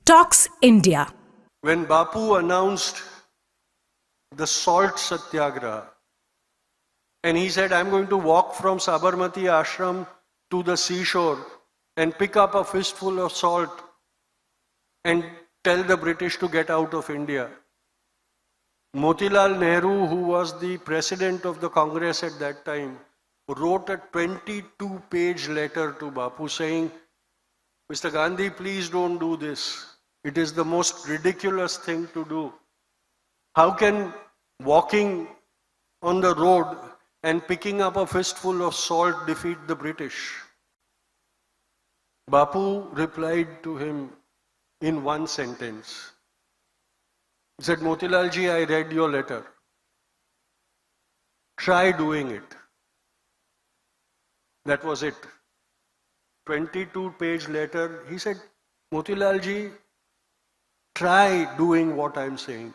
Talks India. When Bapu announced the salt satyagraha, and he said, I'm going to walk from Sabarmati ashram to the seashore and pick up a fistful of salt and tell the British to get out of India. Motilal Nehru, who was the president of the Congress at that time, wrote a 22-page letter to Bapu saying, Mr. Gandhi, please don't do this. It is the most ridiculous thing to do. How can walking on the road and picking up a fistful of salt defeat the British? Bapu replied to him in one sentence. He said, Motilalji, I read your letter. Try doing it. That was it. 22-page letter. He said, Motilalji, try doing what I'm saying.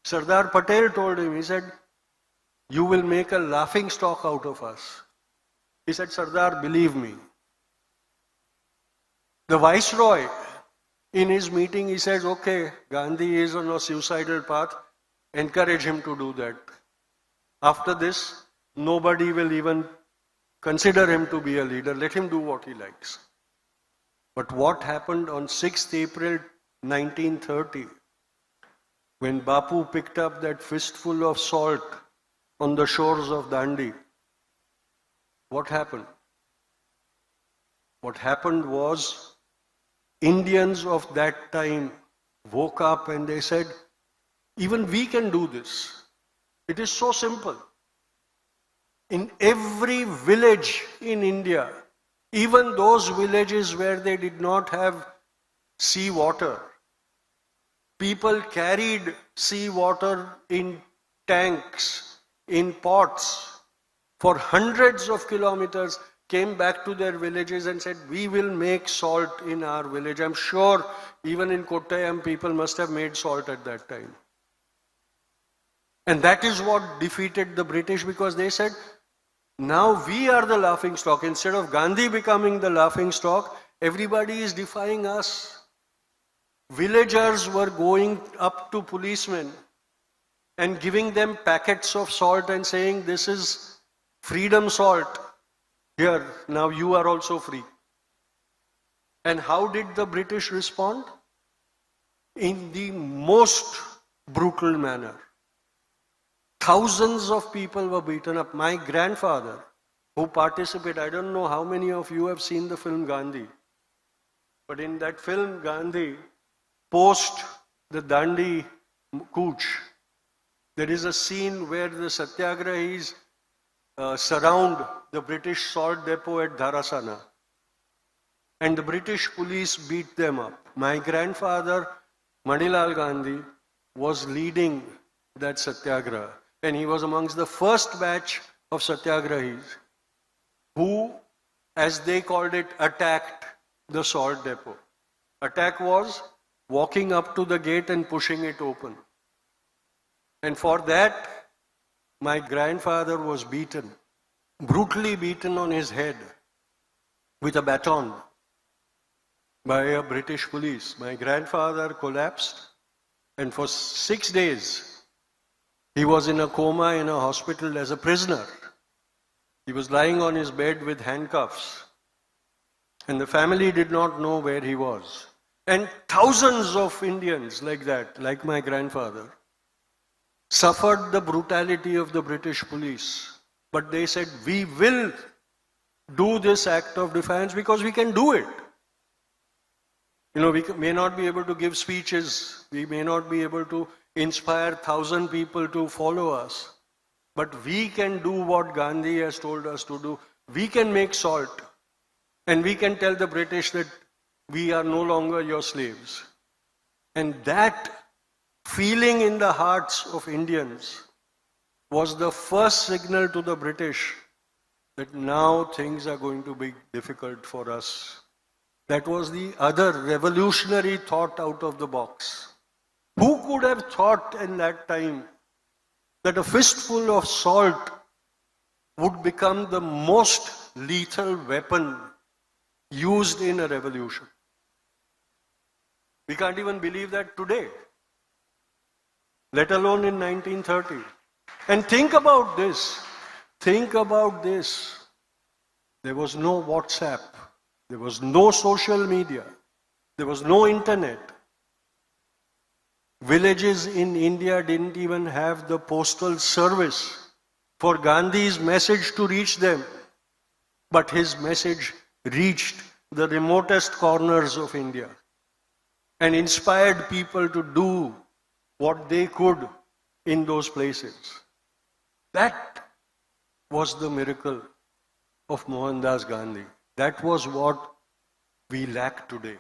Sardar Patel told him, he said, you will make a laughing stock out of us. He said, Sardar, believe me. The Viceroy, in his meeting, he says, okay, Gandhi is on a suicidal path, encourage him to do that. After this, nobody will even consider him to be a leader. Let him do what he likes. But what happened on 6th April 1930, when Bapu picked up that fistful of salt on the shores of Dandi, what happened? What happened was, Indians of that time woke up and they said, even we can do this. It is so simple. In every village in India, even those villages where they did not have sea water, people carried sea water in tanks, in pots, for hundreds of kilometers, came back to their villages and said, we will make salt in our village. I'm sure even in Kottayam, people must have made salt at that time. And that is what defeated the British, because they said, now we are the laughing stock. Instead of Gandhi becoming the laughing stock, everybody is defying us. Villagers were going up to policemen and giving them packets of salt and saying, this is freedom salt. Here, now you are also free. And how did the British respond? In the most brutal manner. Thousands of people were beaten up. My grandfather, who participated, I don't know how many of you have seen the film Gandhi, but in that film Gandhi, post the Dandi Cooch, there is a scene where the Satyagrahis surround the British salt depot at Dharasana. And the British police beat them up. My grandfather, Manilal Gandhi, was leading that Satyagraha. And he was amongst the first batch of Satyagrahis who, as they called it, attacked the salt depot. Attack was walking up to the gate and pushing it open. And for that, my grandfather was beaten, brutally beaten on his head with a baton by a British police. My grandfather collapsed, and for 6 days, he was in a coma in a hospital as a prisoner. He was lying on his bed with handcuffs, and the family did not know where he was. And thousands of Indians like that, like my grandfather, suffered the brutality of the British police. But they said, we will do this act of defiance because we can do it. You know, we may not be able to give speeches, we may not be able to inspire 1,000 people to follow us, but we can do what Gandhi has told us to do. We can make salt, and we can tell the British that we are no longer your slaves. And that feeling in the hearts of Indians was the first signal to the British that now things are going to be difficult for us. That was the other revolutionary thought out of the box. Who could have thought in that time that a fistful of salt would become the most lethal weapon used in a revolution? We can't even believe that today, let alone in 1930. And think about this. Think about this. There was no WhatsApp. There was no social media. There was no internet. Villages in India didn't even have the postal service for Gandhi's message to reach them. But his message reached the remotest corners of India and inspired people to do what they could in those places. That was the miracle of Mohandas Gandhi. That was what we lack today.